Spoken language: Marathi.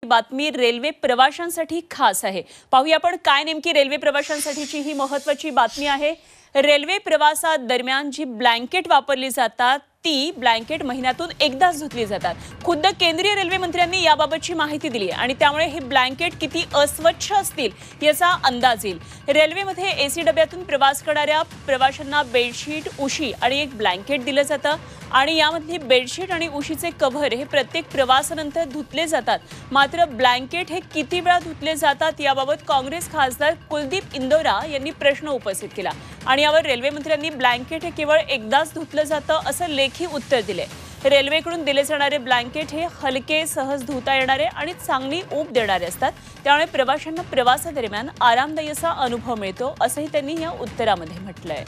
बातमी रेल्वे प्रवाशांसाठी खास आहे। पाहूया आपण काय नेमकी रेल्वे प्रवाशांसाठीची ही महत्त्वाची बातमी आहे। रेल्वे प्रवासादरम्यान जी ब्लँकेट वापरली जातात ती ब्लँकेट महिन्यातून एकदाच धुतली जातात। खुद्द केंद्रीय रेल्वे मंत्र्यांनी याबाबतची माहिती दिली आणि त्यामुळे हे ब्लँकेट किती अस्वच्छ असतील याचा अंदाज येईल। रेल्वेमध्ये एसी डब्यातून प्रवास करणाऱ्या प्रवाशांना बेडशीट, उशी आणि एक ब्लँकेट दिलं जातं आणि यामध्ये बेडशीट आणि उशीचे कव्हर हे प्रत्येक प्रवासानंतर धुतले जातात। मात्र ब्लँकेट हे किती वेळा धुतले जातात याबाबत काँग्रेस खासदार कुलदीप इंदौरा यांनी प्रश्न उपस्थित केला आणि यावर रेल्वे मंत्र्यांनी ब्लँकेट हे केवळ एकदाच धुतलं जातं असं लेखी उत्तर दिले। रेल्वेकडून दिले जाणारे ब्लँकेट हे हलके, सहज धुता येणारे आणि चांगली ऊब देणारे असतात। त्यामुळे प्रवाशांना प्रवासादरम्यान आरामदायी असा अनुभव मिळतो असंही त्यांनी या उत्तरामध्ये म्हटलंय।